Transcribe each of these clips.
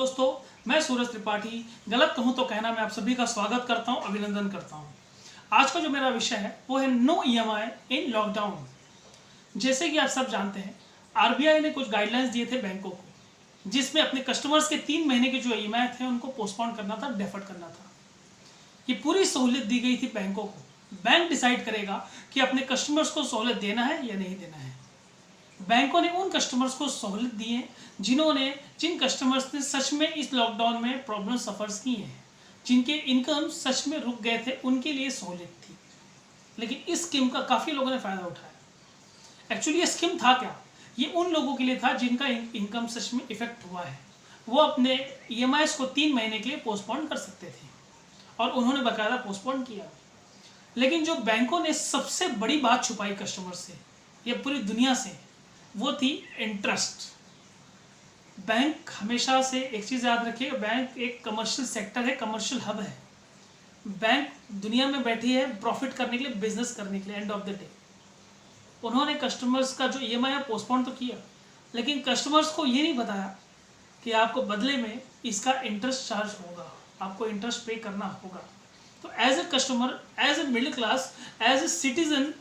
दोस्तों, मैं सूरज त्रिपाठी गलत कहूं तो कहना मैं आप सभी का स्वागत करता हूं, अभिनंदन करता हूं। आज का जो मेरा विषय है वो है नो ईएमआई इन लॉकडाउन। जैसे कि आप सब जानते हैं, आरबीआई ने कुछ गाइडलाइंस दिए थे बैंकों को, जिसमें अपने कस्टमर्स के 3 महीने के जो ईएमआई थे उनको पोस्टपोन करना था, डेफर्ड करना था। ये पूरी सहूलियत दी गई थी बैंकों को। बैंक डिसाइड करेगा कि अपने कस्टमर्स को सहूलियत देना है या नहीं देना है। बैंकों ने उन कस्टमर्स को सहूलियत दी है जिन कस्टमर्स ने सच में इस लॉकडाउन में प्रॉब्लम सफर्स की हैं, जिनके इनकम सच में रुक गए थे, उनके लिए सहूलियत थी। लेकिन इस स्कीम का काफ़ी लोगों ने फ़ायदा उठाया। एक्चुअली ये स्कीम था क्या? ये उन लोगों के लिए था जिनका इनकम सच में इफेक्ट हुआ है। वो अपने ईएमआईज़ को 3 महीने के लिए पोस्टपोन कर सकते थे और उन्होंने बाकायदा पोस्टपोन किया। लेकिन जो बैंकों ने सबसे बड़ी बात छुपाई कस्टमर से या पूरी दुनिया से, वो थी इंटरेस्ट। बैंक हमेशा से एक चीज़ याद रखिए, बैंक एक कमर्शियल सेक्टर है, कमर्शियल हब है। बैंक दुनिया में बैठी है प्रॉफिट करने के लिए, बिजनेस करने के लिए। एंड ऑफ द डे उन्होंने कस्टमर्स का जो ईएमआई है पोस्टपोन तो किया, लेकिन कस्टमर्स को ये नहीं बताया कि आपको बदले में इसका इंटरेस्ट चार्ज होगा, आपको इंटरेस्ट पे करना होगा। तो as a customer, as a middle class, as a citizen,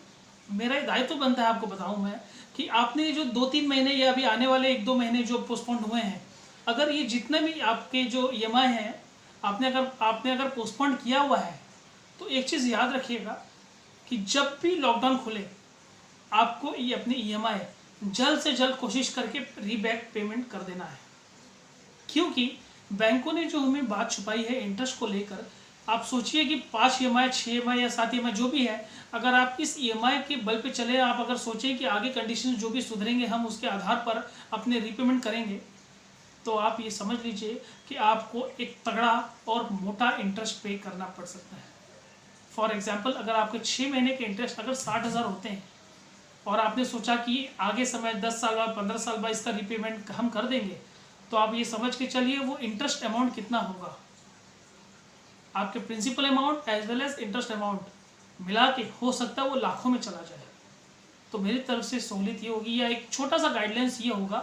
मेरा दायित्व बनता है आपको बताऊं मैं कि आपने जो 2-3 महीने या अभी आने वाले 1-2 महीने जो पोस्टपोन हुए हैं, अगर ये जितने भी आपके जो ईएमआई हैं आपने अगर पोस्टपोन किया हुआ है, तो एक चीज़ याद रखिएगा कि जब भी लॉकडाउन खुले आपको ये अपने ईएमआई जल्द से जल्द कोशिश करके रीबैक पेमेंट कर देना है। क्योंकि बैंकों ने जो हमें बात छुपाई है इंटरेस्ट को लेकर, आप सोचिए कि 5 ईएमआई, 6 ईएमआई या 7 ईएमआई जो भी है, अगर आप इस ईएमआई के बल पे चले, आप अगर सोचें कि आगे कंडीशन जो भी सुधरेंगे हम उसके आधार पर अपने रीपेमेंट करेंगे, तो आप ये समझ लीजिए कि आपको एक तगड़ा और मोटा इंटरेस्ट पे करना पड़ सकता है। फॉर एग्जाम्पल, अगर आपके 6 महीने के इंटरेस्ट अगर 60,000 होते हैं और आपने सोचा कि आगे समय 10 साल बाद, 15 साल बाद इसका रीपेमेंट हम कर देंगे, तो आप ये समझ के चलिए वो इंटरेस्ट अमाउंट कितना होगा। आपके principal amount as well as interest amount मिला के हो सकता है वो लाखों में चला जाए। तो मेरी तरफ से सहूलियत ये होगी, या एक छोटा सा गाइडलाइंस ये होगा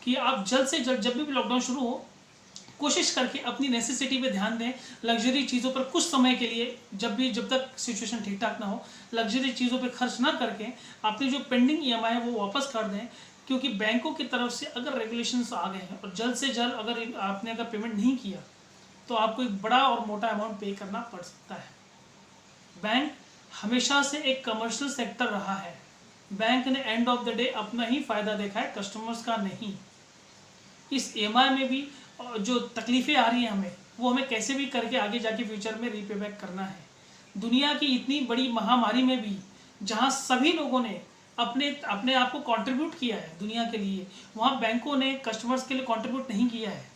कि आप जल्द से जल्द जब भी लॉकडाउन शुरू हो, कोशिश करके अपनी नेसेसिटी पे ध्यान दें। लग्जरी चीज़ों पर कुछ समय के लिए, जब तक सिचुएशन ठीक ठाक ना हो, लग्जरी चीज़ों पे खर्च ना करके अपने जो पेंडिंग ईएमआई है वो वापस कर दें। क्योंकि बैंकों की तरफ से अगर रेगुलेशंस आ गए हैं और जल्द से जल्द अगर आपने पेमेंट नहीं किया, तो आपको एक बड़ा और मोटा अमाउंट पे करना पड़ सकता है। बैंक हमेशा से एक कमर्शियल सेक्टर रहा है। बैंक ने एंड ऑफ द डे अपना ही फ़ायदा देखा है, कस्टमर्स का नहीं। इस ईएमआई में भी जो तकलीफ़ें आ रही हैं हमें, वो हमें कैसे भी करके आगे जाके फ्यूचर में रीपे बैक करना है। दुनिया की इतनी बड़ी महामारी में भी जहाँ सभी लोगों ने अपने आप को कंट्रीब्यूट किया है दुनिया के लिए, वहाँ बैंकों ने कस्टमर्स के लिए कंट्रीब्यूट नहीं किया है।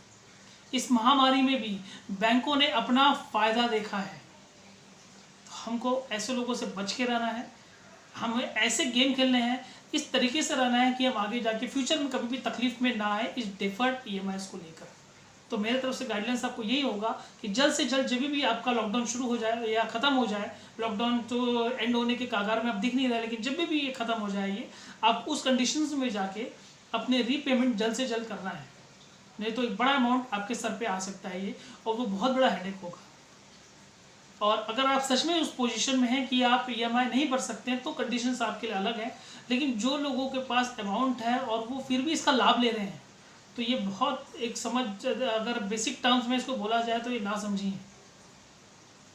इस महामारी में भी बैंकों ने अपना फ़ायदा देखा है। तो हमको ऐसे लोगों से बच के रहना है, हमें ऐसे गेम खेलने हैं, इस तरीके से रहना है कि हम आगे जाके फ्यूचर में कभी भी तकलीफ में ना आए इस डिफर्ड ईएमआईज़ को लेकर। तो मेरे तरफ से गाइडलाइंस आपको यही होगा कि जल्द से जल्द जब भी आपका लॉकडाउन शुरू हो जाए या ख़त्म हो जाए, लॉकडाउन तो एंड होने के कागार में अब दिख नहीं रहा है, लेकिन जब भी ये ख़त्म हो जाए, ये आप उस कंडीशंस में जाके अपने रीपेमेंट जल्द से जल्द करना है। नहीं तो एक बड़ा अमाउंट आपके सर पे आ सकता है ये, और वो बहुत बड़ा हेडेक होगा। और अगर आप सच में उस पोजीशन में हैं कि आप ईएमआई नहीं भर सकते हैं, तो कंडीशंस आपके लिए अलग है। लेकिन जो लोगों के पास अमाउंट है और वो फिर भी इसका लाभ ले रहे हैं, तो ये बहुत एक समझ, अगर बेसिक टर्म्स में इसको बोला जाए तो ये ना समझिए।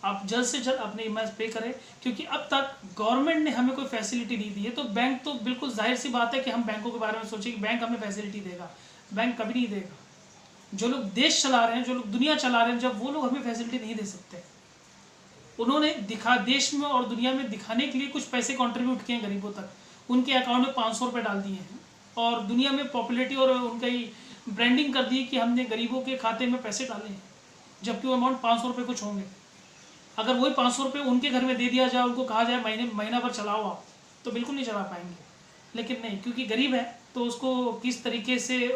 आप जल्द से जल्द अपने ईएमआई पे करें, क्योंकि अब तक गवर्नमेंट ने हमें कोई फैसिलिटी नहीं दी है। तो बैंक तो बिल्कुल जाहिर सी बात है कि हम बैंकों के बारे में सोचें कि बैंक हमें फैसिलिटी देगा, बैंक कभी नहीं देगा। जो लोग देश चला रहे हैं, जो लोग दुनिया चला रहे हैं, जब वो लोग हमें फैसिलिटी नहीं दे सकते, उन्होंने देश में और दुनिया में दिखाने के लिए कुछ पैसे कंट्रीब्यूट किए हैं गरीबों तक, उनके अकाउंट में 500 रुपये डाल दिए हैं और दुनिया में पॉपुलैरिटी और उनका ही ब्रांडिंग कर दी कि हमने गरीबों के खाते में पैसे डाले हैं, जबकि वो अमाउंट 500 रुपये कुछ होंगे। अगर वही 500 रुपये उनके घर में दे दिया जाए, उनको कहा जाए महीना भर चलाओ आप, तो बिल्कुल नहीं चला पाएंगे। लेकिन नहीं, क्योंकि गरीब है तो उसको किस तरीके से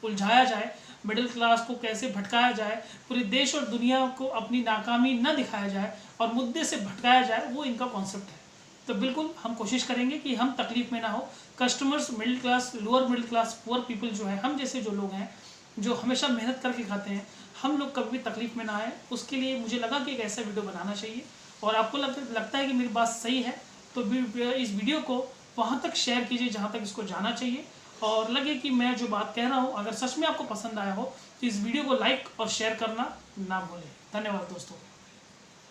उलझाया जाए, मिडिल क्लास को कैसे भटकाया जाए, पूरे देश और दुनिया को अपनी नाकामी न दिखाया जाए और मुद्दे से भटकाया जाए, वो इनका कॉन्सेप्ट है। तो बिल्कुल हम कोशिश करेंगे कि हम तकलीफ में ना हो। Customers, middle class, lower middle class, poor people जो है, हम जैसे जो लोग हैं, जो हमेशा मेहनत करके खाते हैं, हम लोग कभी भी तकलीफ में ना आए, उसके लिए मुझे लगा कि एक ऐसा वीडियो बनाना चाहिए। और आपको लगता है कि मेरी बात सही है तो इस वीडियो को वहाँ तक शेयर कीजिए जहाँ तक इसको जाना चाहिए, और लगे कि मैं जो बात कह रहा हूँ अगर सच में आपको पसंद आया हो तो इस वीडियो को लाइक और शेयर करना ना भूलें। धन्यवाद दोस्तों।